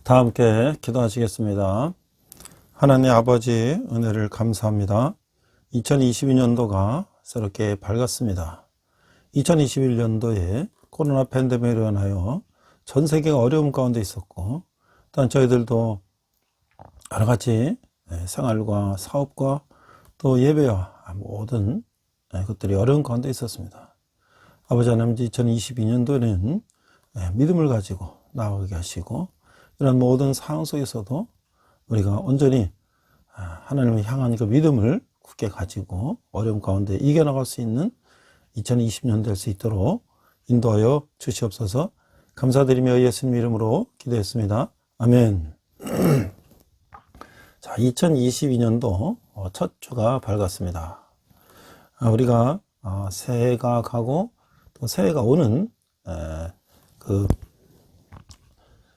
다 함께 기도하시겠습니다. 하나님 아버지 은혜를 감사합니다. 2022년도가 새롭게 밝았습니다. 2021년도에 코로나 팬데믹으로 인하여 전 세계가 어려움 가운데 있었고, 또한 저희들도 여러 가지 생활과 사업과 또 예배와 모든 것들이 어려운 가운데 있었습니다. 아버지 하나님, 2022년도에는 믿음을 가지고 나아가게 하시고, 이런 모든 상황 속에서도 우리가 온전히 하나님을 향한 그 믿음을 굳게 가지고 어려움 가운데 이겨나갈 수 있는 2020년 될 수 있도록 인도하여 주시옵소서. 감사드리며 예수님 이름으로 기도했습니다. 아멘. 자, 2022년도 첫 주가 밝았습니다. 우리가 새해가 가고 또 새해가 오는 그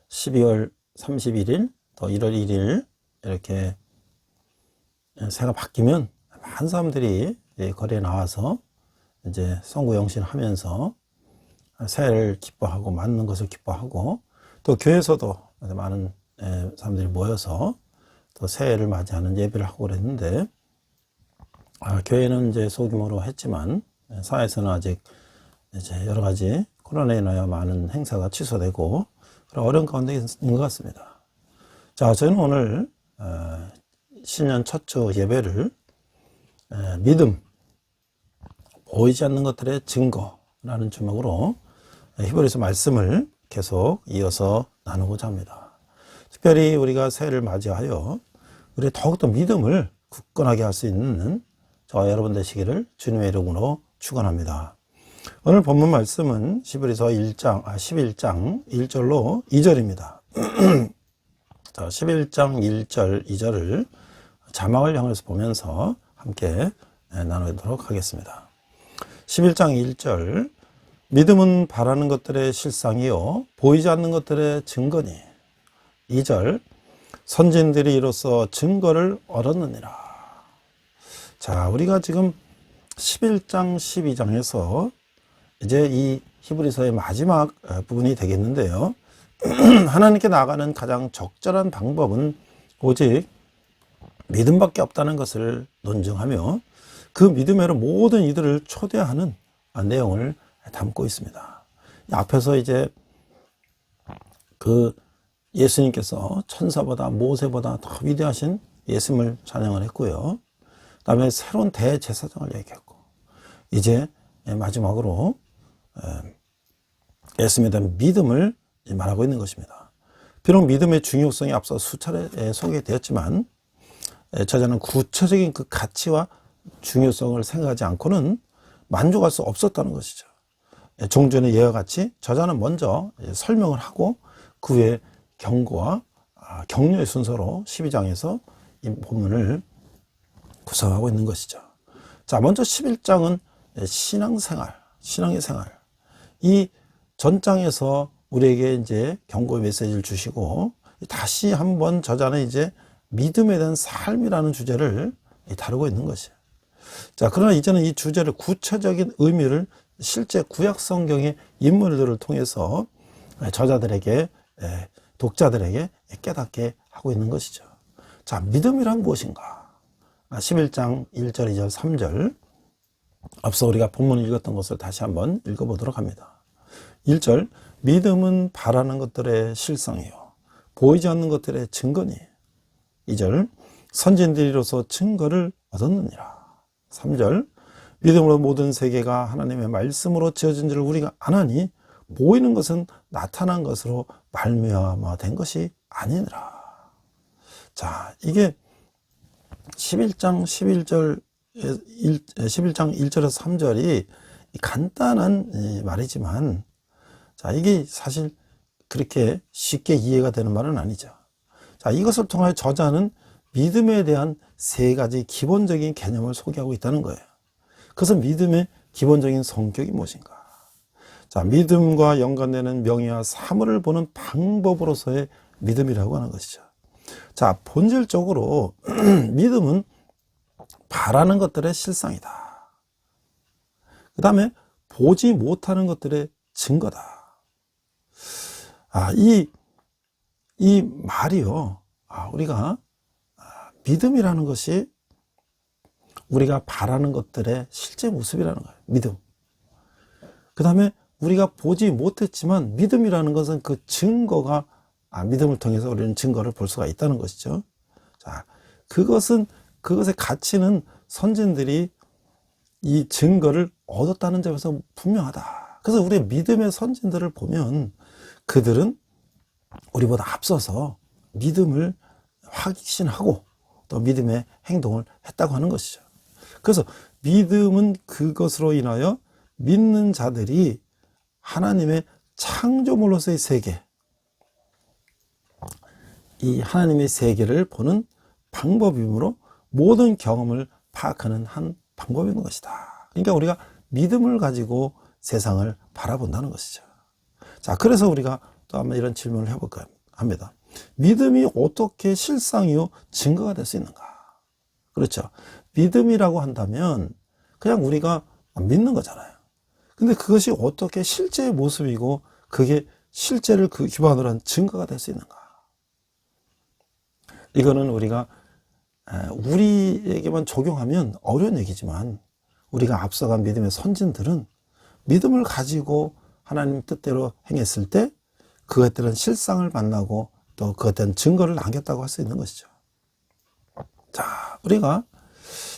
12월 31일 또 1월 1일 이렇게 새해가 바뀌면 많은 사람들이 거리에 나와서 이제 성구영신 하면서 새해를 기뻐하고 맞는 것을 기뻐하고, 또 교회에서도 많은 사람들이 모여서 또 새해를 맞이하는 예배를 하고 그랬는데, 교회는 이제 소규모로 했지만 사회에서는 아직 이제 여러 가지 코로나에 인하여 많은 행사가 취소되고 그런 어려운 가운데 있는 것 같습니다. 자, 저는 오늘 신년 첫 주 예배를 믿음, 보이지 않는 것들의 증거라는 제목으로 히브리서 말씀을 계속 이어서 나누고자 합니다. 특별히 우리가 새해를 맞이하여 우리 더욱더 믿음을 굳건하게 할 수 있는 저와 여러분 되시기를 주님의 이름으로 축원합니다. 오늘 본문 말씀은 히브리서 11장 1절로 2절입니다. 자, 11장 1절 2절을 자막을 향해서 보면서 함께 나누도록 하겠습니다. 11장 1절, 믿음은 바라는 것들의 실상이요 보이지 않는 것들의 증거니. 2절, 선진들이 이로써 증거를 얻었느니라. 자, 우리가 지금 11장 12장에서 이제 이 히브리서의 마지막 부분이 되겠는데요. 하나님께 나아가는 가장 적절한 방법은 오직 믿음밖에 없다는 것을 논증하며 그 믿음으로 모든 이들을 초대하는 내용을 담고 있습니다. 앞에서 이제 그 예수님께서 천사보다 모세보다 더 위대하신 예수님을 찬양을 했고요. 그 다음에 새로운 대제사장을 얘기했고, 이제 마지막으로 예수님에 대한 믿음을 말하고 있는 것입니다. 비록 믿음의 중요성이 앞서 수차례 소개되었지만 저자는 구체적인 그 가치와 중요성을 생각하지 않고는 만족할 수 없었다는 것이죠. 종전의 예와 같이 저자는 먼저 설명을 하고 그 후에 경고와 격려의 순서로 12장에서 이 본문을 구성하고 있는 것이죠. 자, 먼저 11장은 신앙생활, 신앙의 생활. 이 전장에서 우리에게 이제 경고의 메시지를 주시고, 다시 한번 저자는 이제 믿음에 대한 삶이라는 주제를 다루고 있는 것이에요. 자, 그러나 이제는 이 주제를 구체적인 의미를 실제 구약 성경의 인물들을 통해서 저자들에게, 독자들에게 깨닫게 하고 있는 것이죠. 자, 믿음이란 무엇인가? 11장 1절, 2절, 3절. 앞서 우리가 본문을 읽었던 것을 다시 한번 읽어보도록 합니다. 1절, 믿음은 바라는 것들의 실상이요 보이지 않는 것들의 증거니. 2절, 선진들이로서 증거를 얻었느니라. 3절, 믿음으로 모든 세계가 하나님의 말씀으로 지어진 줄을 우리가 아나니 보이는 것은 나타난 것으로 말미암아 된 것이 아니니라. 자, 이게 11장 1절에서 3절이 간단한 말이지만, 자, 이게 사실 그렇게 쉽게 이해가 되는 말은 아니죠. 자, 이것을 통하여 저자는 믿음에 대한 세 가지 기본적인 개념을 소개하고 있다는 거예요. 그래서 믿음의 기본적인 성격이 무엇인가? 자, 믿음과 연관되는 명예와 사물을 보는 방법으로서의 믿음이라고 하는 것이죠. 자, 본질적으로 믿음은 바라는 것들의 실상이다. 그 다음에 보지 못하는 것들의 증거다. 이 말이요, 우리가 믿음이라는 것이 우리가 바라는 것들의 실제 모습이라는 거예요. 믿음. 그 다음에 우리가 보지 못했지만 믿음이라는 것은 그 증거가, 믿음을 통해서 우리는 증거를 볼 수가 있다는 것이죠. 자, 그것의 가치는 선진들이 이 증거를 얻었다는 점에서 분명하다. 그래서 우리의 믿음의 선진들을 보면 그들은 우리보다 앞서서 믿음을 확신하고 또 믿음의 행동을 했다고 하는 것이죠. 그래서 믿음은 그것으로 인하여 믿는 자들이 하나님의 창조물로서의 세계, 이 하나님의 세계를 보는 방법이므로 모든 경험을 파악하는 한 방법인 것이다. 그러니까 우리가 믿음을 가지고 세상을 바라본다는 것이죠. 자, 그래서 우리가 또 한번 이런 질문을 해볼까 합니다. 믿음이 어떻게 실상이요 증거가 될 수 있는가? 그렇죠. 믿음이라고 한다면 그냥 우리가 믿는 거잖아요. 근데 그것이 어떻게 실제의 모습이고 그게 실제를 그 기반으로 한 증거가 될 수 있는가? 이거는 우리가 우리에게만 적용하면 어려운 얘기지만 우리가 앞서간 믿음의 선진들은 믿음을 가지고 하나님 뜻대로 행했을 때 그것들은 실상을 만나고 또 그것들은 증거를 남겼다고 할 수 있는 것이죠. 자, 우리가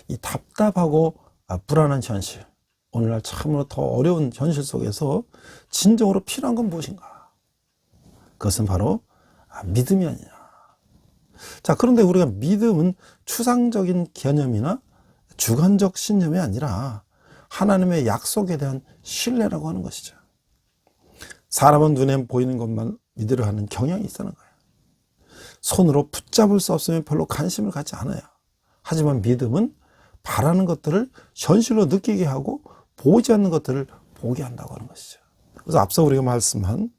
이 답답하고 불안한 현실, 오늘날 참으로 더 어려운 현실 속에서 진정으로 필요한 건 무엇인가? 그것은 바로 믿음이 아니냐. 자, 그런데 우리가 믿음은 추상적인 개념이나 주관적 신념이 아니라 하나님의 약속에 대한 신뢰라고 하는 것이죠. 사람은 눈에 보이는 것만 믿으려 하는 경향이 있다는 거예요. 손으로 붙잡을 수 없으면 별로 관심을 갖지 않아요. 하지만 믿음은 바라는 것들을 현실로 느끼게 하고 보지 않는 것들을 보게 한다고 하는 것이죠. 그래서 앞서 우리가 말씀한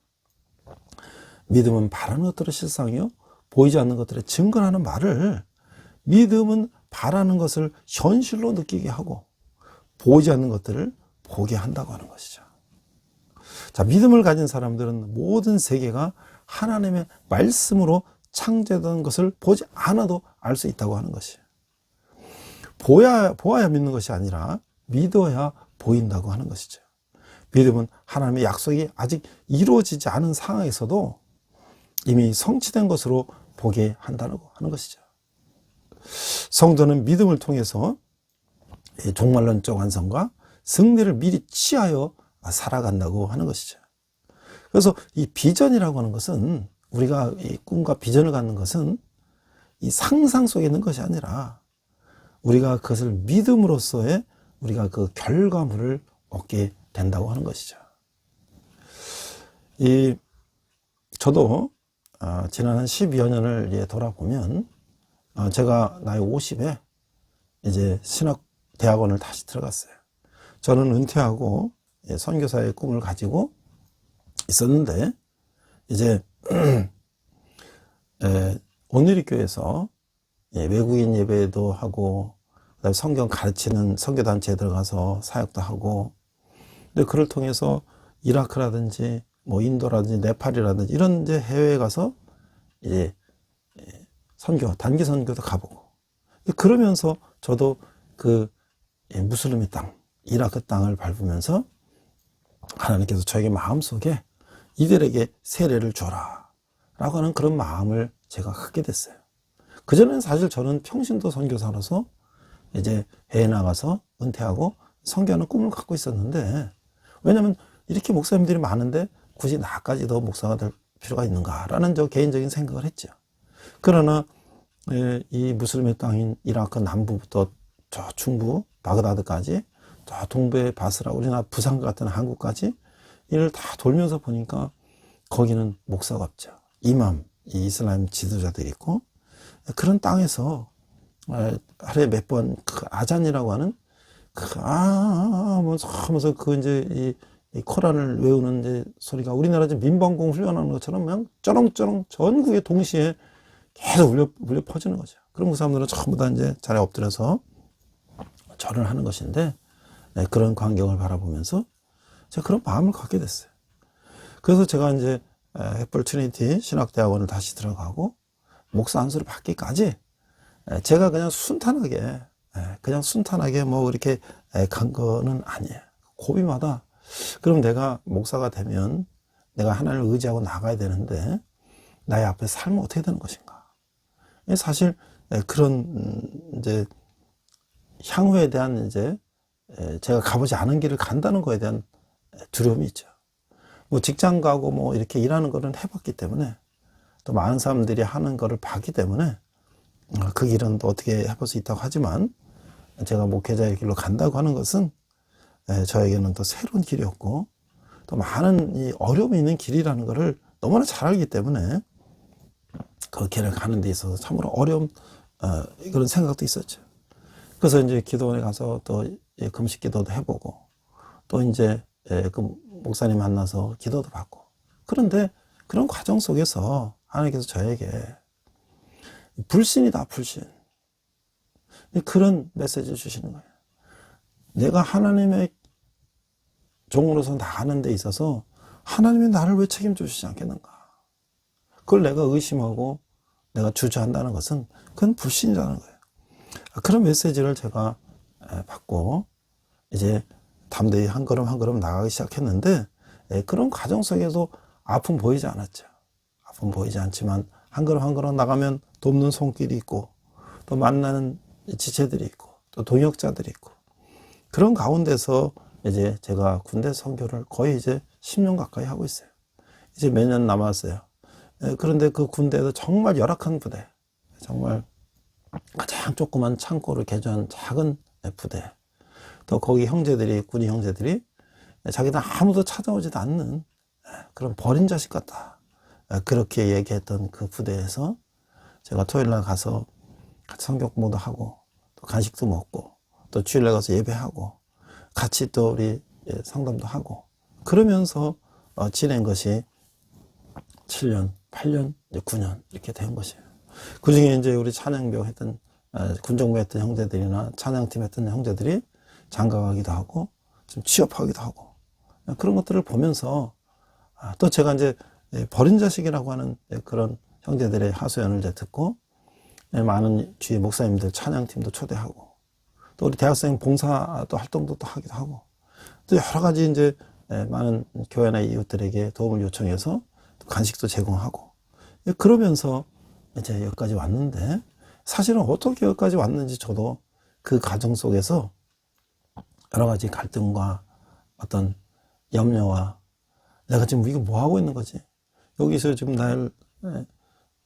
믿음은 바라는 것들의 실상이요 보이지 않는 것들의 증거라는 말을 믿음은 바라는 것을 현실로 느끼게 하고 보이지 않는 것들을 보게 한다고 하는 것이죠. 자, 믿음을 가진 사람들은 모든 세계가 하나님의 말씀으로 창조된 것을 보지 않아도 알 수 있다고 하는 것이에요. 보아야 믿는 것이 아니라 믿어야 보인다고 하는 것이죠. 믿음은 하나님의 약속이 아직 이루어지지 않은 상황에서도 이미 성취된 것으로 보게 한다고 하는 것이죠. 성도는 믿음을 통해서 종말론적 완성과 승리를 미리 취하여 살아간다고 하는 것이죠. 그래서 이 비전이라고 하는 것은 우리가 이 꿈과 비전을 갖는 것은 이 상상 속에 있는 것이 아니라 우리가 그것을 믿음으로써의 우리가 그 결과물을 얻게 된다고 하는 것이죠. 저도 지난 한 12여 년을 돌아보면 제가 나이 50에 이제 신학대학원을 다시 들어갔어요. 저는 은퇴하고 선교사의 꿈을 가지고 있었는데 이제 온누리교회에서 외국인 예배도 하고 그다음에 성경 가르치는 선교단체에 들어가서 사역도 하고, 근데 그를 통해서 이라크라든지 뭐 인도라든지 네팔이라든지 이런 이제 해외에 가서 이제 선교, 단기 선교도 가보고, 그러면서 저도 그 무슬림의 땅, 이라크 땅을 밟으면서 하나님께서 저에게 마음속에 이들에게 세례를 줘라 라고 하는 그런 마음을 제가 갖게 됐어요. 그전에는 사실 저는 평신도 선교사로서 이제 해외 나가서 은퇴하고 선교하는 꿈을 갖고 있었는데, 왜냐하면 이렇게 목사님들이 많은데 굳이 나까지 더 목사가 될 필요가 있는가라는 저 개인적인 생각을 했죠. 그러나 이 무슬림의 땅인 이라크 남부부터 저 중부 바그다드까지, 저 동부의 바스라, 우리나라 부산 같은 한국까지 이를 다 돌면서 보니까 거기는 목사가 없죠. 이맘, 이 이슬람 지도자들이 있고, 그런 땅에서 하루에 몇 번 그 아잔이라고 하는 하면서 그 이제 이 코란을 외우는 이제 소리가 우리나라 이제 민방공 훈련하는 것처럼 그냥 쩌렁쩌렁 전국에 동시에 계속 울려 퍼지는 거죠. 그럼 그 사람들은 전부 다 이제 자리에 엎드려서 절을 하는 것인데, 그런 광경을 바라보면서 제가 그런 마음을 갖게 됐어요. 그래서 제가 이제 햇불 트리니티 신학대학원을 다시 들어가고 목사 안수를 받기까지 제가 그냥 순탄하게 뭐 이렇게 간 거는 아니에요. 고비마다 그럼 내가 목사가 되면 내가 하나님을 의지하고 나가야 되는데 나의 앞에 살면 어떻게 되는 것인가? 사실 그런 이제 향후에 대한 이제 제가 가보지 않은 길을 간다는 거에 대한 두려움이 있죠. 뭐 직장 가고 뭐 이렇게 일하는 거는 해봤기 때문에 또 많은 사람들이 하는 거를 봤기 때문에 그 길은 또 어떻게 해볼 수 있다고 하지만 제가 목회자의 길로 간다고 하는 것은 저에게는 또 새로운 길이었고 또 많은 이 어려움이 있는 길이라는 것을 너무나 잘 알기 때문에 그 길을 가는 데 있어서 참으로 어려운 그런 생각도 있었죠. 그래서 이제 기도원에 가서 또 금식 기도도 해보고 또 이제 그 목사님 만나서 기도도 받고 그런데 그런 과정 속에서 하나님께서 저에게 불신이다 불신 그런 메시지를 주시는 거예요. 내가 하나님의 종으로서 나가는 데 있어서 하나님이 나를 왜 책임져 주시지 않겠는가. 그걸 내가 의심하고 내가 주저한다는 것은 그건 불신이라는 거예요. 그런 메시지를 제가 받고 이제 담대히 한 걸음 한 걸음 나가기 시작했는데 그런 과정 속에도 아픔 보이지 않았죠. 아픔 보이지 않지만 한 걸음 한 걸음 나가면 돕는 손길이 있고 또 만나는 지체들이 있고 또 동역자들이 있고 그런 가운데서 이제 제가 군대 선교를 거의 이제 10년 가까이 하고 있어요. 이제 몇 년 남았어요. 그런데 그 군대에도 정말 열악한 부대, 정말 가장 조그만 창고를 개조한 작은 부대, 또 거기 형제들이, 군인 형제들이 자기들 아무도 찾아오지도 않는 그런 버린 자식 같다. 그렇게 얘기했던 그 부대에서 제가 토요일날 가서 같이 성경 공부도 하고 또 간식도 먹고 또 주일날 가서 예배하고 같이 또 우리 상담도 하고 그러면서 지낸 것이 7년, 8년, 9년 이렇게 된 것이에요. 그 중에 이제 우리 찬양병 했던 군정부 했던 형제들이나 찬양팀 했던 형제들이 장가가기도 하고 좀 취업하기도 하고 그런 것들을 보면서 또 제가 이제 버린 자식이라고 하는 그런 형제들의 하소연을 이제 듣고 많은 주위 목사님들 찬양팀도 초대하고 또 우리 대학생 봉사 또 활동도 또 하기도 하고 또 여러 가지 이제 많은 교회나 이웃들에게 도움을 요청해서 간식도 제공하고 그러면서 이제 여기까지 왔는데 사실은 어떻게 여기까지 왔는지 저도 그 과정 속에서 여러 가지 갈등과 어떤 염려와 내가 지금 이거 뭐 하고 있는 거지? 여기서 지금 날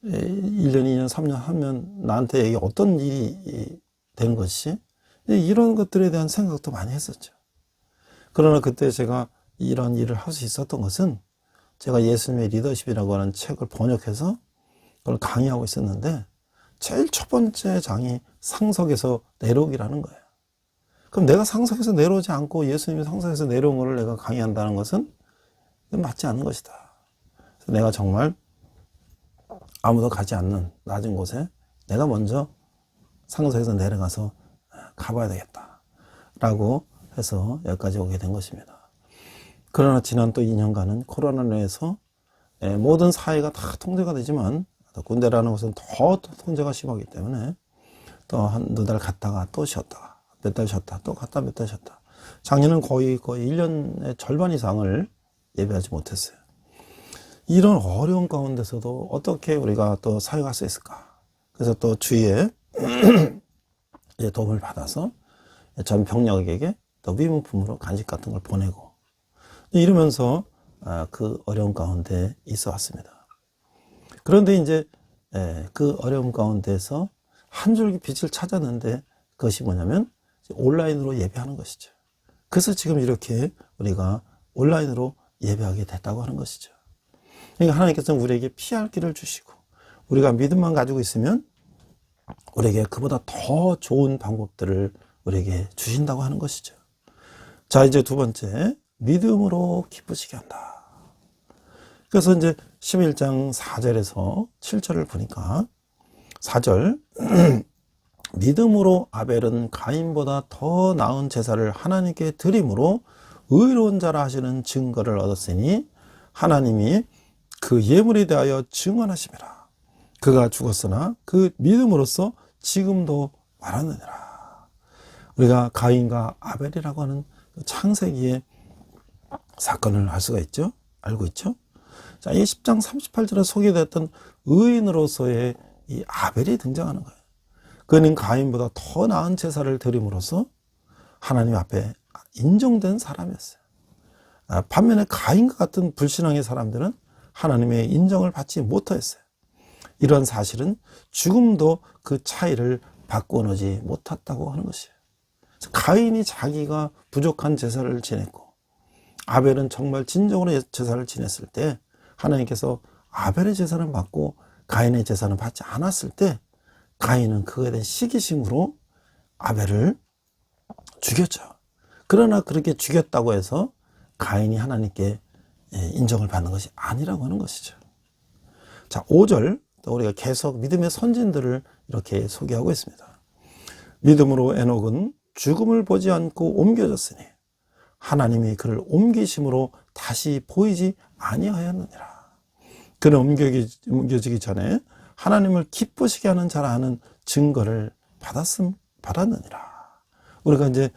1년, 2년, 3년 하면 나한테 이게 어떤 일이 되는 것이 이런 것들에 대한 생각도 많이 했었죠. 그러나 그때 제가 이런 일을 할 수 있었던 것은 제가 예수님의 리더십이라고 하는 책을 번역해서 그걸 강의하고 있었는데 제일 첫 번째 장이 상석에서 내려오기라는 거예요. 그럼 내가 상석에서 내려오지 않고 예수님이 상석에서 내려온 것을 내가 강의한다는 것은 맞지 않는 것이다. 그래서 내가 정말 아무도 가지 않는 낮은 곳에 내가 먼저 상석에서 내려가서 가봐야 되겠다 라고 해서 여기까지 오게 된 것입니다. 그러나 지난 또 2년간은 코로나로 인해서 모든 사회가 다 통제가 되지만 군대라는 것은 더 통제가 심하기 때문에 또 한두 달 갔다가 또 쉬었다가 몇 달 쉬었다 또 갔다 몇 달 쉬었다. 작년은 거의 1년의 절반 이상을 예배하지 못했어요. 이런 어려운 가운데서도 어떻게 우리가 또 사역할 수 있을까? 그래서 또 주위에 도움을 받아서 전 병력에게 또 위문품으로 간식 같은 걸 보내고 이러면서 그 어려운 가운데 있어 왔습니다. 그런데 이제 그 어려운 가운데서 한 줄기 빛을 찾았는데 그것이 뭐냐면 온라인으로 예배하는 것이죠. 그래서 지금 이렇게 우리가 온라인으로 예배하게 됐다고 하는 것이죠. 그러니까 하나님께서는 우리에게 피할 길을 주시고 우리가 믿음만 가지고 있으면 우리에게 그보다 더 좋은 방법들을 우리에게 주신다고 하는 것이죠. 자, 이제 두 번째, 믿음으로 기쁘시게 한다. 그래서 이제 11장 4절에서 7절을 보니까 4절 믿음으로 아벨은 가인보다 더 나은 제사를 하나님께 드림으로 의로운 자라 하시는 증거를 얻었으니 하나님이 그 예물에 대하여 증언하심이라. 그가 죽었으나 그 믿음으로써 지금도 말하느니라. 우리가 가인과 아벨이라고 하는 창세기의 사건을 알 수가 있죠. 알고 있죠. 자, 이 10장 38절에 소개됐던 의인으로서의 이 아벨이 등장하는 거예요. 그는 가인보다 더 나은 제사를 드림으로써 하나님 앞에 인정된 사람이었어요. 반면에 가인과 같은 불신앙의 사람들은 하나님의 인정을 받지 못했어요. 이런 사실은 죽음도 그 차이를 바꿔놓지 못했다고 하는 것이에요. 가인이 자기가 부족한 제사를 지냈고 아벨은 정말 진정으로 제사를 지냈을 때 하나님께서 아벨의 제사는 받고 가인의 제사는 받지 않았을 때 가인은 그에 대한 시기심으로 아벨을 죽였죠. 그러나 그렇게 죽였다고 해서 가인이 하나님께 인정을 받는 것이 아니라고 하는 것이죠. 자, 5절 또 우리가 계속 믿음의 선진들을 이렇게 소개하고 있습니다. 믿음으로 에녹은 죽음을 보지 않고 옮겨졌으니 하나님이 그를 옮기심으로 다시 보이지 아니하였느니라. 그는 옮겨지기 전에 하나님을 기쁘시게 하는 자라 하는 증거를 받았느니라. 우리가 이제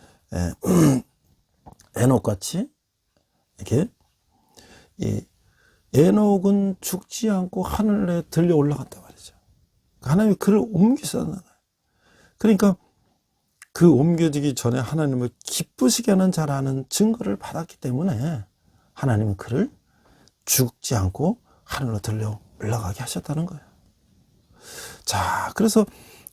에녹같이 이렇게 에녹은 죽지 않고 하늘에 들려 올라갔단 말이죠. 하나님이 그를 옮기셨는 거예요. 그러니까 그 옮겨지기 전에 하나님을 기쁘시게 하는 자라는 증거를 받았기 때문에 하나님은 그를 죽지 않고 하늘로 들려 올라가게 하셨다는 거예요. 자, 그래서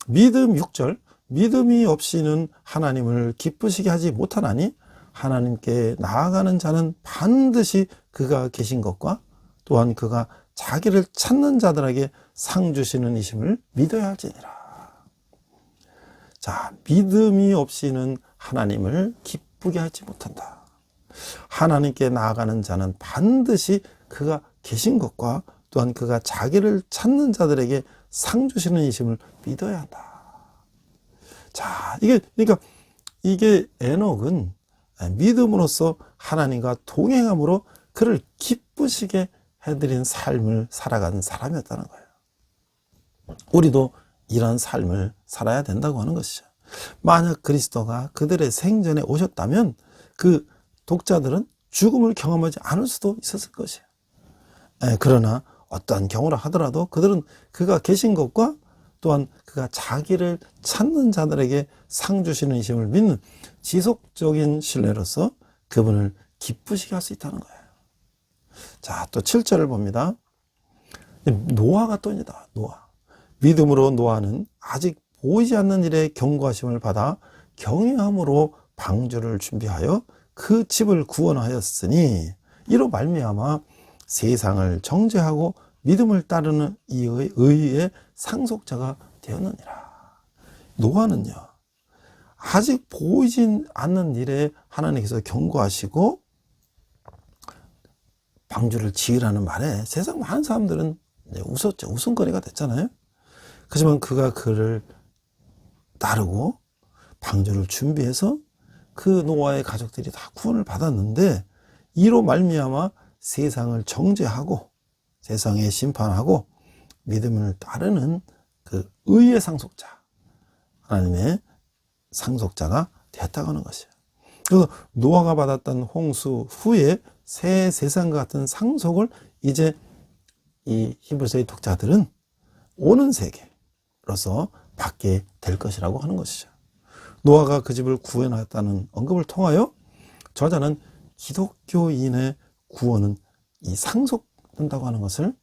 믿음 6절, 믿음이 없이는 하나님을 기쁘시게 하지 못하나니 하나님께 나아가는 자는 반드시 그가 계신 것과 또한 그가 자기를 찾는 자들에게 상 주시는 이심을 믿어야 할지니라. 자, 믿음이 없이는 하나님을 기쁘게 하지 못한다. 하나님께 나아가는 자는 반드시 그가 계신 것과 또한 그가 자기를 찾는 자들에게 상 주시는 이심을 믿어야 한다. 자, 그러니까 이게 에녹은 믿음으로써 하나님과 동행함으로 그를 기쁘시게 해드린 삶을 살아가는 사람이었다는 거예요. 우리도 이런 삶을 살아야 된다고 하는 것이죠. 만약 그리스도가 그들의 생전에 오셨다면 그 독자들은 죽음을 경험하지 않을 수도 있었을 것이에요. 그러나 어떠한 경우라 하더라도 그들은 그가 계신 것과 또한 그가 자기를 찾는 자들에게 상 주시는 이심을 믿는 지속적인 신뢰로서 그분을 기쁘시게 할 수 있다는 거예요. 자, 또 7절을 봅니다. 노아가 또이다. 노아. 믿음으로 노아는 아직 보이지 않는 일에 경고하심을 받아 경외함으로 방주를 준비하여 그 집을 구원하였으니 이로 말미암아 세상을 정죄하고 믿음을 따르는 이의 의의 상속자가 되었느니라. 노아는요, 아직 보이진 않는 일에 하나님께서 경고하시고 방주를 지으라는 말에 세상 많은 사람들은 웃었죠. 웃음거리가 됐잖아요. 하지만 그가 그를 따르고 방주를 준비해서 그 노아의 가족들이 다 구원을 받았는데 이로 말미암아 세상을 정죄하고 세상에 심판하고 믿음을 따르는 그 의의 상속자, 하나님의 상속자가 되었다고 하는 것이에요. 그래서 노아가 받았던 홍수 후에 새 세상과 같은 상속을 이제 이 히브리서의 독자들은 오는 세계로서 받게 될 것이라고 하는 것이죠. 노아가 그 집을 구원하였다는 언급을 통하여 저자는 기독교인의 구원은 이 상속된다고 하는 것을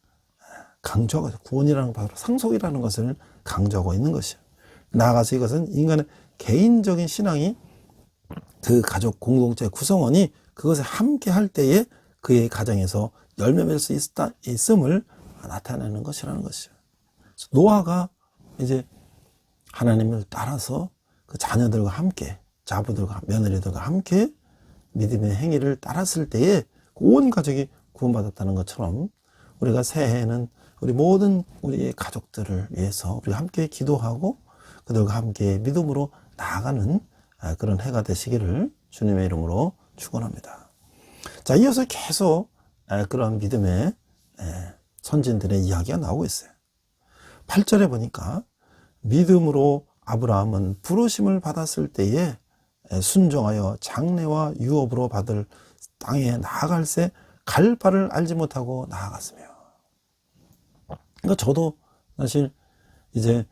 강조하고 있어요. 구원이라는 건 바로 상속이라는 것을 강조하고 있는 것이에요. 나아가서 이것은 인간의 개인적인 신앙이 그 가족 공동체 구성원이 그것에 함께 할 때에 그의 가정에서 열매 맺을 수 있음을 나타내는 것이라는 것이죠. 노아가 이제 하나님을 따라서 그 자녀들과 함께, 자부들과 며느리들과 함께 믿음의 행위를 따랐을 때에 온 가족이 구원받았다는 것처럼 우리가 새해에는 우리 모든 우리의 가족들을 위해서 우리 함께 기도하고 그들과 함께 믿음으로 나아가는 그런 해가 되시기를 주님의 이름으로 축원합니다. 자, 이어서 계속 그런 믿음의 선진들의 이야기가 나오고 있어요. 8절에 보니까 믿음으로 아브라함은 부르심을 받았을 때에 순종하여 장래와 유업으로 받을 땅에 나아갈새 갈 바를 알지 못하고 나아갔으며. 그러니까 저도 사실 이제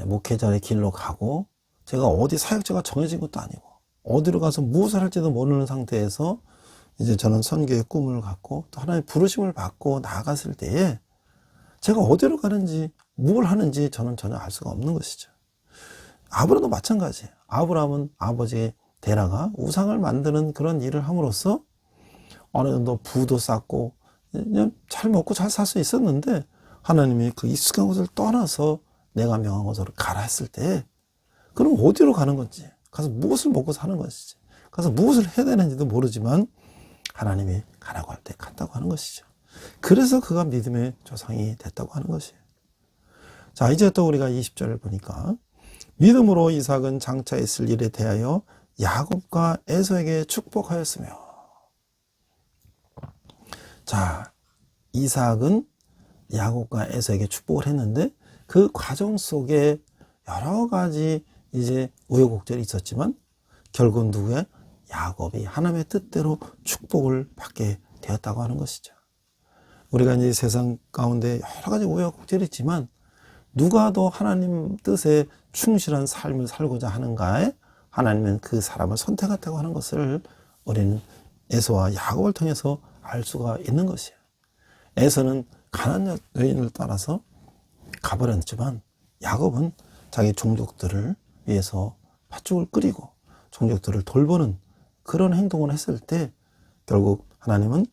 목회자의 길로 가고 제가 어디 사역자가 정해진 것도 아니고 어디로 가서 무엇을 할지도 모르는 상태에서 이제 저는 선교의 꿈을 갖고 또 하나님의 부르심을 받고 나아갔을 때에 제가 어디로 가는지 뭘 하는지 저는 전혀 알 수가 없는 것이죠. 아브라함도 마찬가지예요. 아브라함은 아버지의 데라가 우상을 만드는 그런 일을 함으로써 어느 정도 부도 쌓고 그냥 잘 먹고 잘 살 수 있었는데 하나님이 그 익숙한 곳을 떠나서 내가 명한 곳으로 가라 했을 때 그럼 어디로 가는 건지, 가서 무엇을 먹고 사는 것이지, 가서 무엇을 해야 되는지도 모르지만 하나님이 가라고 할 때 갔다고 하는 것이죠. 그래서 그가 믿음의 조상이 됐다고 하는 것이에요. 자, 이제 또 우리가 20절을 보니까 믿음으로 이삭은 장차 있을 일에 대하여 야곱과 에서에게 축복하였으며. 자, 이삭은 야곱과 에서에게 축복을 했는데 그 과정 속에 여러 가지 이제 우여곡절이 있었지만 결국 누구의 야곱이 하나님의 뜻대로 축복을 받게 되었다고 하는 것이죠. 우리가 이제 세상 가운데 여러 가지 우여곡절이 있지만 누가 더 하나님 뜻에 충실한 삶을 살고자 하는가에 하나님은 그 사람을 선택했다고 하는 것을 우리는 에서와 야곱을 통해서 알 수가 있는 것이에요. 에서는 가나안 여인을 따라서 가버렸지만 야곱은 자기 종족들을 위해서 팥죽을 끓이고 종족들을 돌보는 그런 행동을 했을 때 결국 하나님은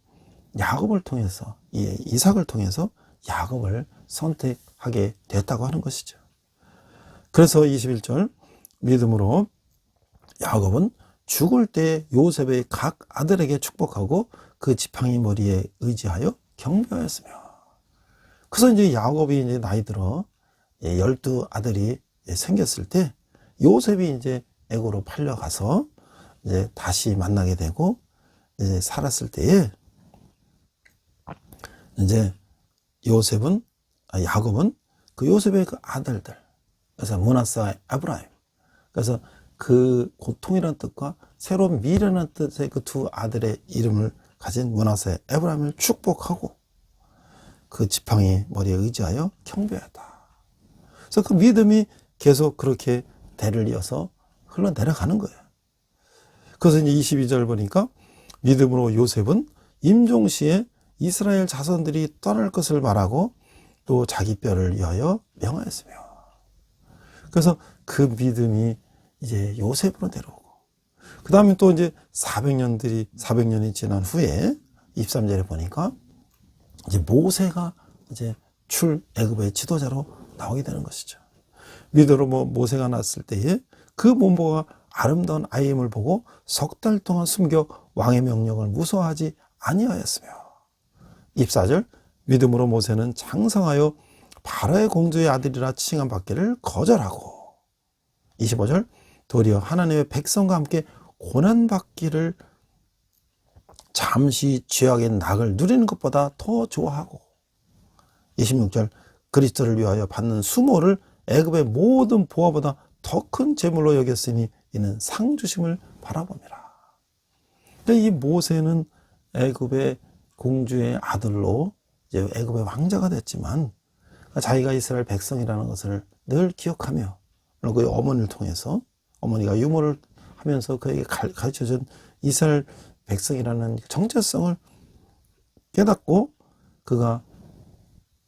야곱을 통해서, 이삭을 통해서 야곱을 선택하게 됐다고 하는 것이죠. 그래서 21절 믿음으로 야곱은 죽을 때 요셉의 각 아들에게 축복하고 그 지팡이 머리에 의지하여 경배하였으며. 그래서 이제 야곱이 이제 나이 들어 12아들이 생겼을 때 요셉이 이제 애고로 팔려가서 이제 다시 만나게 되고 이제 살았을 때에 이제 야곱은 그 요셉의 그 아들들, 그래서 므낫세와 에브라임, 그래서 그 고통이라는 뜻과 새로운 미래라는 뜻의 그 두 아들의 이름을 가진 므낫세, 에브라임을 축복하고 그 지팡이 머리에 의지하여 경배하다. 그래서 그 믿음이 계속 그렇게 대를 이어서 흘러내려가는 거예요. 그래서 이제 22절 보니까 믿음으로 요셉은 임종시에 이스라엘 자손들이 떠날 것을 말하고 또 자기 뼈를 위하여 명하였으며. 그래서 그 믿음이 이제 요셉으로 내려오고, 그 다음에 또 이제 400년이 지난 후에 23절에 보니까 이제 모세가 이제 출애굽의 지도자로 나오게 되는 것이죠. 믿음으로 모세가 났을 때에 그 몸보가 아름다운 아이임을 보고 석 달 동안 숨겨 왕의 명령을 무서워하지 아니하였으며. 24절 믿음으로 모세는 장성하여 바로의 공주의 아들이라 칭함받기를 거절하고. 25절 도리어 하나님의 백성과 함께 고난받기를 잠시 죄악의 낙을 누리는 것보다 더 좋아하고. 26절 그리스도를 위하여 받는 수모를 애굽의 모든 보화보다 더 큰 재물로 여겼으니 이는 상주심을 바라봅니다. 근데 이 모세는 애굽의 공주의 아들로 이제 애굽의 왕자가 됐지만 자기가 이스라엘 백성이라는 것을 늘 기억하며 그 어머니를 통해서 어머니가 유모를 하면서 그에게 가르쳐준 이스라엘 백성이라는 정체성을 깨닫고 그가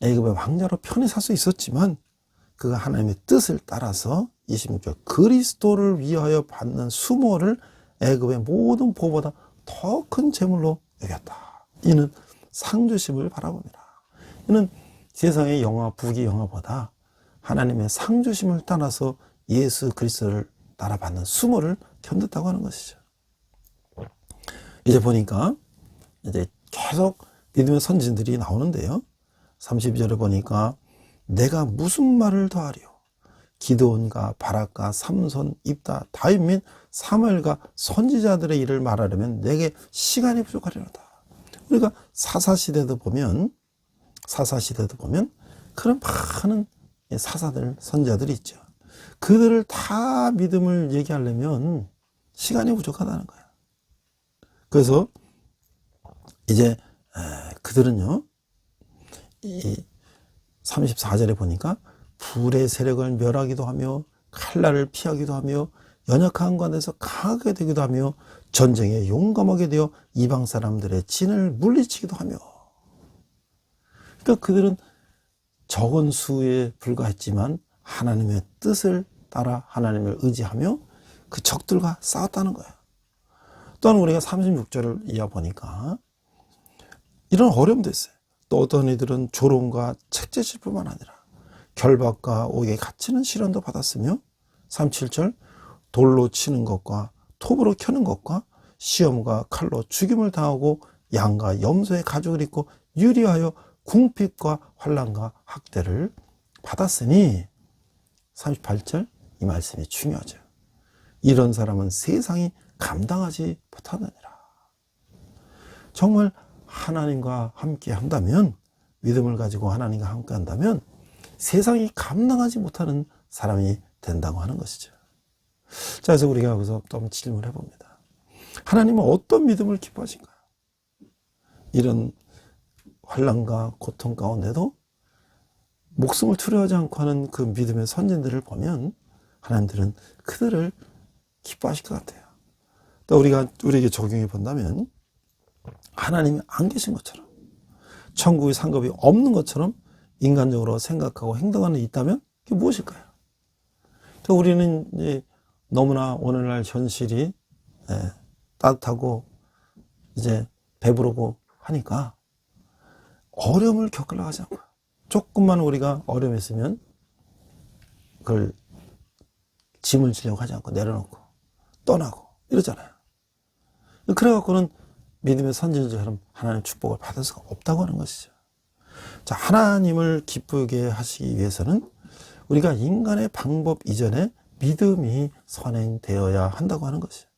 애굽의 왕자로 편히 살 수 있었지만 그가 하나님의 뜻을 따라서 26절 그리스도를 위하여 받는 수모를 애굽의 모든 보보다 더 큰 재물로 여겼다. 이는 상주심을 바라봅니다. 이는 세상의 영화, 부귀 영화보다 하나님의 상주심을 따라서 예수 그리스도를 따라 받는 수모를 견뎠다고 하는 것이죠. 이제 보니까 이제 계속 믿음의 선진들이 나오는데요. 32절에 보니까 내가 무슨 말을 더하리요? 기드온과 바락과 삼손, 입다, 다윗 및 사무엘과 선지자들의 일을 말하려면 내게 시간이 부족하리로다. 우리가 사사시대도 보면 사사시대도 보면 그런 많은 사사들, 선지자들이 있죠. 그들을 다 믿음을 얘기하려면 시간이 부족하다는 거예요. 그래서 이제 그들은요, 이 34절에 보니까 불의 세력을 멸하기도 하며 칼날을 피하기도 하며 연약한 관에서 강하게 되기도 하며 전쟁에 용감하게 되어 이방 사람들의 진을 물리치기도 하며. 그러니까 그들은 적은 수에 불과했지만 하나님의 뜻을 따라 하나님을 의지하며 그 적들과 싸웠다는 거예요. 또한 우리가 36절을 이어 보니까 이런 어려움도 있어요. 또 어떤 이들은 조롱과 책제실 뿐만 아니라 결박과 옥에 갇히는 시련도 받았으며 37절 돌로 치는 것과 톱으로 켜는 것과 시험과 칼로 죽임을 당하고 양과 염소의 가죽을 입고 유리하여 궁핍과 환난과 학대를 받았으니 38절 이 말씀이 중요하죠. 이런 사람은 세상이 감당하지 못하느니라. 정말 하나님과 함께 한다면, 믿음을 가지고 하나님과 함께 한다면 세상이 감당하지 못하는 사람이 된다고 하는 것이죠. 자, 그래서 우리가 여기서 좀 질문을 해봅니다. 하나님은 어떤 믿음을 기뻐하신가요? 이런 환난과 고통 가운데도 목숨을 투려하지 않고 하는 그 믿음의 선진들을 보면 하나님들은 그들을 기뻐하실 것 같아요. 또 우리에게 적용해 본다면 하나님이 안 계신 것처럼, 천국의 상급이 없는 것처럼 인간적으로 생각하고 행동하는 게 있다면 그게 무엇일까요? 또 우리는 이제 너무나 오늘날 현실이 따뜻하고 이제 배부르고 하니까 어려움을 겪으려고 하지 않고, 조금만 우리가 어려움이 있으면 그걸 짐을 지려고 하지 않고 내려놓고 떠나고 이러잖아요. 그래갖고는 믿음의 선진들처럼 하나님의 축복을 받을 수가 없다고 하는 것이죠. 자, 하나님을 기쁘게 하시기 위해서는 우리가 인간의 방법 이전에 믿음이 선행되어야 한다고 하는 것이죠.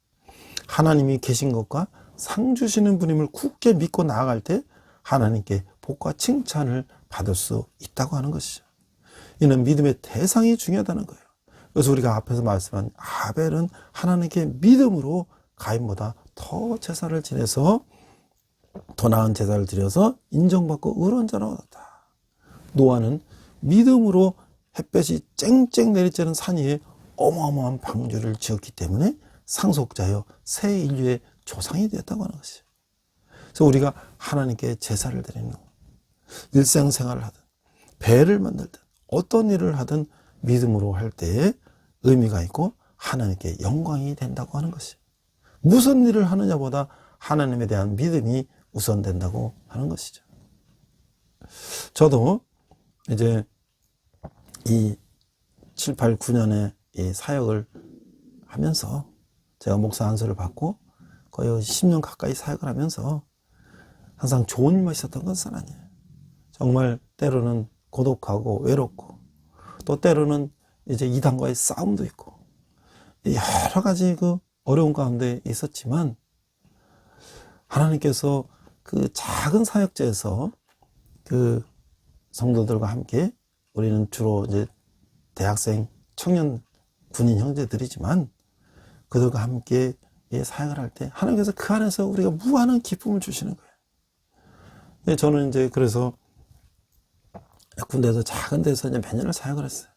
하나님이 계신 것과 상 주시는 분임을 굳게 믿고 나아갈 때 하나님께 복과 칭찬을 받을 수 있다고 하는 것이죠. 이는 믿음의 대상이 중요하다는 거예요. 그래서 우리가 앞에서 말씀한 아벨은 하나님께 믿음으로 가인보다 더 제사를 지내서 더 나은 제사를 드려서 인정받고 의로운 자로 얻었다. 노아는 믿음으로 햇볕이 쨍쨍 내리쬐는 산 위에 어마어마한 방주를 지었기 때문에 상속자여 새 인류의 조상이 되었다고 하는 것이죠. 그래서 우리가 하나님께 제사를 드리는, 일상생활을 하든 배를 만들든 어떤 일을 하든 믿음으로 할 때에 의미가 있고 하나님께 영광이 된다고 하는 것이죠. 무슨 일을 하느냐보다 하나님에 대한 믿음이 우선된다고 하는 것이죠. 저도 이제 이 7, 8, 9년의 이 사역을 하면서 제가 목사 안수를 받고 거의 10년 가까이 사역을 하면서 항상 좋은 일만 있었던 것은 아니에요. 정말 때로는 고독하고 외롭고 또 때로는 이제 이단과의 싸움도 있고 여러 가지 그 어려운 가운데 있었지만 하나님께서 그 작은 사역지에서 그 성도들과 함께, 우리는 주로 이제 대학생, 청년, 군인 형제들이지만 그들과 함께 사역을 할 때 하나님께서 그 안에서 우리가 무한한 기쁨을 주시는 거예요. 근데 저는 이제 그래서 군대에서 작은 데서 이제 몇 년을 사역을 했어요.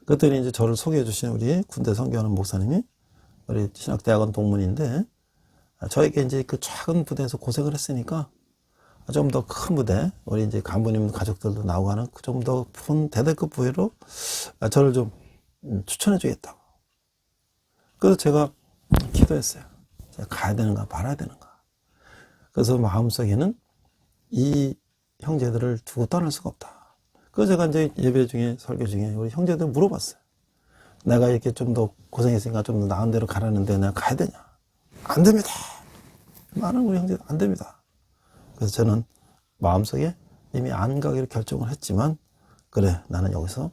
그랬더니 이제 저를 소개해 주신 우리 군대 선교하는 목사님이 우리 신학대학원 동문인데 저에게 이제 그 작은 부대에서 고생을 했으니까 좀 더 큰 부대, 우리 이제 간부님 가족들도 나오고 하는 좀 더 큰 대대급 부대로 저를 좀 추천해 주겠다고. 그래서 제가 기도했어요. 제가 가야 되는가 말아야 되는가. 그래서 마음속에는 이 형제들을 두고 떠날 수가 없다. 그래서 제가 이제 예배 중에, 설교 중에 우리 형제들 물어봤어요. 내가 이렇게 좀 더 고생했으니까 좀 더 나은 데로 가라는데 내가 가야 되냐? 안 됩니다. 많은 우리 형제들 안 됩니다. 그래서 저는 마음속에 이미 안 가기로 결정을 했지만, 그래, 나는 여기서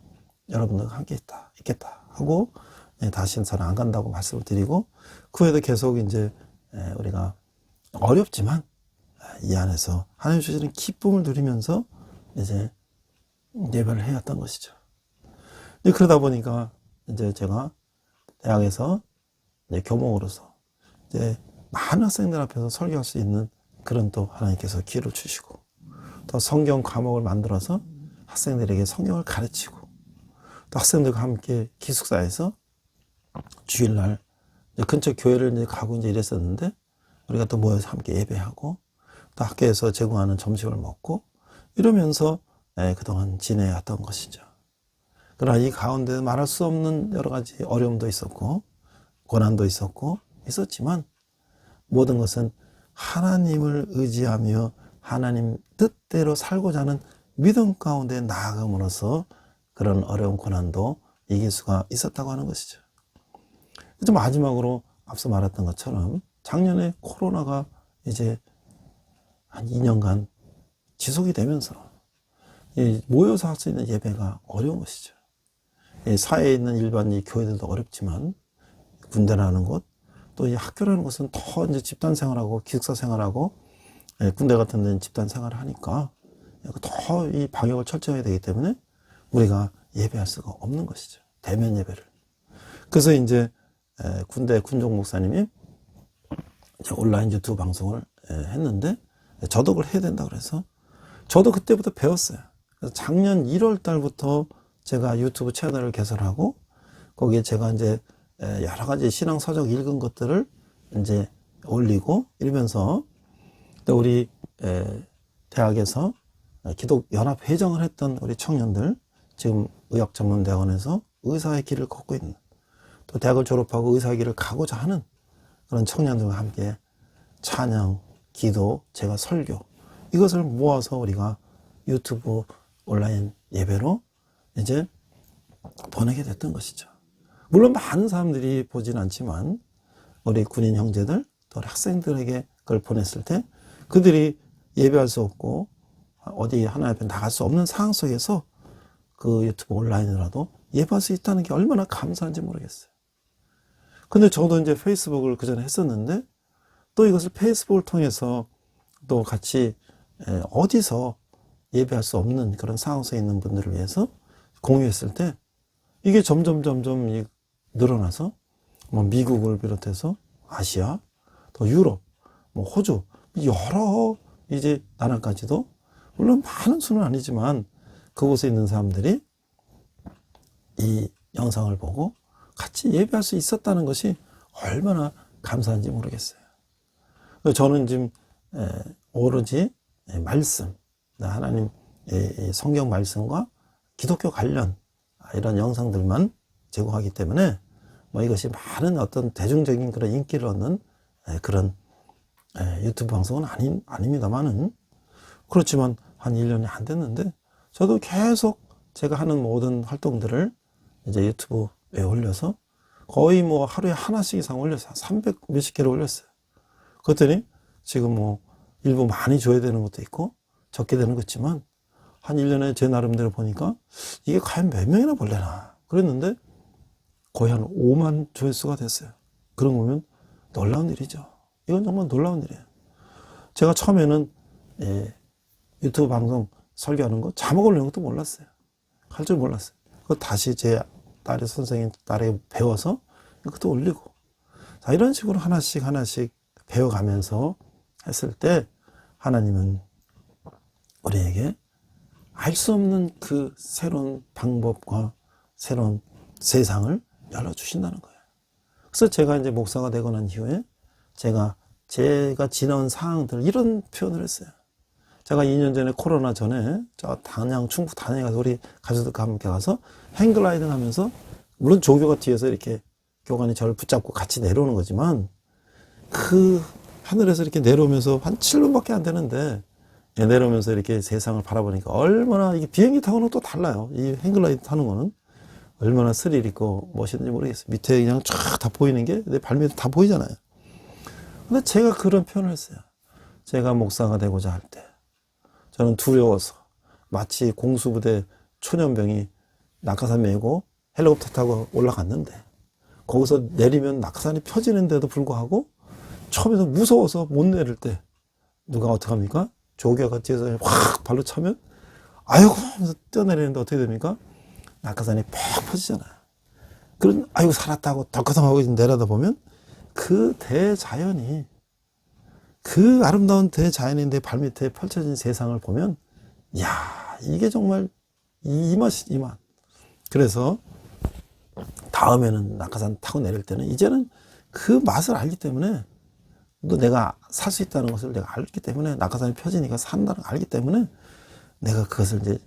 여러분들과 함께 있겠다 하고 다시는 저는 안 간다고 말씀을 드리고, 그 후에도 계속 이제 우리가 어렵지만 이 안에서 하나님 주시는 기쁨을 누리면서 이제 예배를 해왔던 것이죠. 이제 그러다 보니까 이제 제가 대학에서 이제 교목으로서 이제 많은 학생들 앞에서 설교할 수 있는 그런 또 하나님께서 기회를 주시고, 또 성경 과목을 만들어서 학생들에게 성경을 가르치고, 또 학생들과 함께 기숙사에서 주일날 근처 교회를 이제 가고 이제 이랬었는데, 우리가 또 모여서 함께 예배하고, 또 학교에서 제공하는 점심을 먹고 이러면서 그동안 지내왔던 것이죠. 그러나 이 가운데 말할 수 없는 여러 가지 어려움도 있었고 고난도 있었지만, 모든 것은 하나님을 의지하며 하나님 뜻대로 살고자 하는 믿음 가운데 나아감으로써 그런 어려운 고난도 이길 수가 있었다고 하는 것이죠. 이제 마지막으로 앞서 말했던 것처럼 작년에 코로나가 이제 한 2년간 지속이 되면서 모여서 할 수 있는 예배가 어려운 것이죠. 사회에 있는 일반 교회들도 어렵지만, 군대라는 곳, 또 이 학교라는 곳은 더 이제 집단 생활하고 기숙사 생활하고 군대 같은 데는 집단 생활을 하니까 더 이 방역을 철저히 해야 되기 때문에 우리가 예배할 수가 없는 것이죠. 대면 예배를. 그래서 이제 군대 군종 목사님이 이제 온라인 유튜브 방송을 했는데, 저도 그걸 해야 된다 그래서 저도 그때부터 배웠어요. 그래서 작년 1월 달부터 제가 유튜브 채널을 개설하고, 거기에 제가 이제 여러 가지 신앙 서적 읽은 것들을 이제 올리고 이러면서, 또 우리 대학에서 기독 연합 회장을 했던 우리 청년들, 지금 의학전문대학원에서 의사의 길을 걷고 있는, 또 대학을 졸업하고 의사의 길을 가고자 하는 그런 청년들과 함께 찬양, 기도, 제가 설교, 이것을 모아서 우리가 유튜브 온라인 예배로 이제 보내게 됐던 것이죠. 물론 많은 사람들이 보진 않지만 우리 군인 형제들, 또 학생들에게 그걸 보냈을 때 그들이 예배할 수 없고 어디 하나님 앞에 나갈 수 없는 상황 속에서 그 유튜브 온라인이라도 예배할 수 있다는 게 얼마나 감사한지 모르겠어요. 근데 저도 이제 페이스북을 그전에 했었는데, 또 이것을 페이스북을 통해서 또 같이 어디서 예배할 수 없는 그런 상황 속에 있는 분들을 위해서 공유했을 때, 이게 점점 늘어나서 뭐 미국을 비롯해서 아시아, 또 유럽, 뭐 호주, 여러 이제 나라까지도, 물론 많은 수는 아니지만 그곳에 있는 사람들이 이 영상을 보고 같이 예배할 수 있었다는 것이 얼마나 감사한지 모르겠어요. 저는 지금 오로지 말씀, 하나님 성경 말씀과 기독교 관련 이런 영상들만 제공하기 때문에 뭐 이것이 많은 어떤 대중적인 그런 인기를 얻는 그런 유튜브 방송은 아닙니다만은, 그렇지만 한 1년이 안 됐는데 저도 계속 제가 하는 모든 활동들을 이제 유튜브에 올려서 거의 뭐 하루에 하나씩 이상 올렸어요. 300 몇십 개를 올렸어요. 그랬더니 지금 뭐 일부 많이 줘야 되는 것도 있고 적게 되는 것 있지만, 한 1년에 제 나름대로 보니까 이게 과연 몇 명이나 볼래나 그랬는데 거의 한 5만 조회수가 됐어요. 그런 거면 놀라운 일이죠. 이건 정말 놀라운 일이에요. 제가 처음에는 유튜브 방송 설교하는 거 자막 올리는 것도 몰랐어요. 할 줄 몰랐어요. 그거 다시 제 딸의 선생님 딸에게 배워서 그것도 올리고, 자, 이런 식으로 하나씩 배워가면서 했을 때 하나님은 우리에게 알 수 없는 그 새로운 방법과 새로운 세상을 열어주신다는 거예요. 그래서 제가 이제 목사가 되고 난 이후에 제가 지나온 상황들, 이런 표현을 했어요. 제가 2년 전에 코로나 전에 저 충북 단양에 가서 우리 가족들과 함께 가서 행글라이딩 하면서, 물론 조교가 뒤에서 이렇게 교관이 저를 붙잡고 같이 내려오는 거지만, 그 하늘에서 이렇게 내려오면서 한 7분밖에 안 되는데 내려오면서 이렇게 세상을 바라보니까 얼마나, 이게 비행기 타고는 또 달라요. 이 행글라이딩 타는 거는 얼마나 스릴 있고 멋있는지 모르겠어요. 밑에 그냥 쫙 다 보이는 게 내 발밑에 다 보이잖아요. 근데 제가 그런 표현을 했어요. 제가 목사가 되고자 할 때 저는 두려워서 마치 공수부대 초년병이 낙하산 메고 헬리콥터 타고 올라갔는데, 거기서 내리면 낙하산이 펴지는데도 불구하고 처음에서 무서워서 못 내릴 때 누가 어떡합니까? 조교가 뒤에서 확 발로 차면 아이고 하면서 뛰어내리는데 어떻게 됩니까? 낙하산이 퍽 퍼지잖아요. 그런 아이고 살았다고 덕커성하고 내려다 보면 그 대자연이, 그 아름다운 대자연이 내 발밑에 펼쳐진 세상을 보면, 야 이게 정말 이 맛이 이 맛. 그래서 다음에는 낙하산 타고 내릴 때는 이제는 그 맛을 알기 때문에, 또 내가 살 수 있다는 것을 내가 알기 때문에, 낙하산이 펴지니까 산다는 걸 알기 때문에 내가 그것을 이제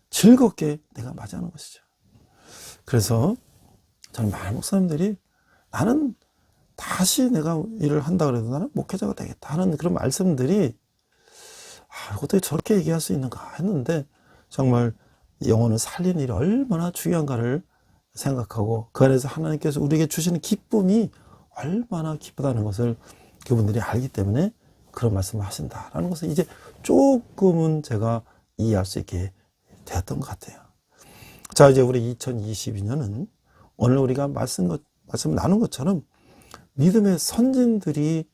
즐겁게 내가 맞이하는 것이죠. 그래서 저는 많은 목사님들이 나는 다시 내가 일을 한다 그래도 나는 목회자가 되겠다 하는 그런 말씀들이, 어떻게 저렇게 얘기할 수 있는가 했는데, 정말 영혼을 살리는 일이 얼마나 중요한가를 생각하고 그 안에서 하나님께서 우리에게 주시는 기쁨이 얼마나 기쁘다는 것을 그분들이 알기 때문에 그런 말씀을 하신다라는 것을 이제 조금은 제가 이해할 수 있게 되었던 것 같아요. 자, 이제 우리 2022년은 오늘 우리가 말씀 나눈 것처럼 믿음의 선진들이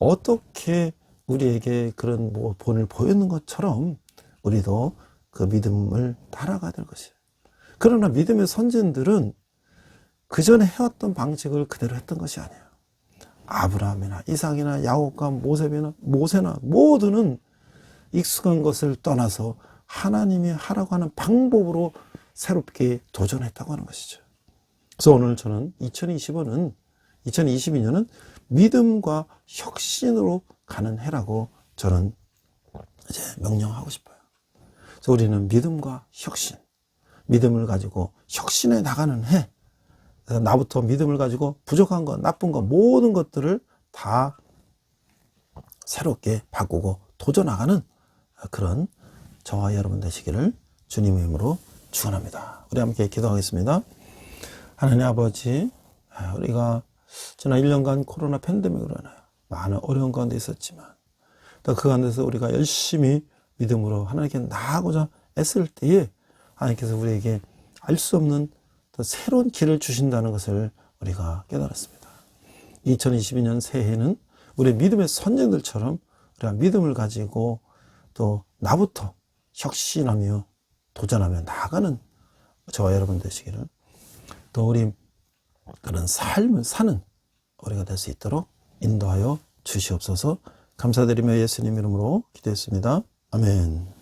어떻게 우리에게 그런 본을 보였는 것처럼 우리도 그 믿음을 따라가야 될 것이에요. 그러나 믿음의 선진들은 그 전에 해왔던 방식을 그대로 했던 것이 아니에요. 아브라함이나 이삭이나 야곱과 모세나 모두는 익숙한 것을 떠나서 하나님이 하라고 하는 방법으로 새롭게 도전했다고 하는 것이죠. 그래서 오늘 저는 2022년은 믿음과 혁신으로 가는 해라고 저는 이제 명령하고 싶어요. 그래서 우리는 믿음과 혁신, 믿음을 가지고 혁신해 나가는 해. 그래서 나부터 믿음을 가지고 부족한 것, 나쁜 것, 모든 것들을 다 새롭게 바꾸고 도전나가는 그런 저와 여러분 되시기를 주님의 이름으로 축원합니다. 우리 함께 기도하겠습니다. 하나님 아버지, 우리가 지난 1년간 코로나 팬데믹으로 인하여 많은 어려운 가운데 있었지만, 또 그 가운데서 우리가 열심히 믿음으로 하나님께 나아가고자 애쓸 때에 하나님께서 우리에게 알 수 없는 또 새로운 길을 주신다는 것을 우리가 깨달았습니다. 2022년 새해는 우리 믿음의 선진들처럼 우리가 믿음을 가지고 또 나부터 혁신하며 도전하며 나아가는 저와 여러분 되시기를, 또 우리 그런 삶을 사는 우리가 될 수 있도록 인도하여 주시옵소서. 감사드리며 예수님 이름으로 기도했습니다. 아멘.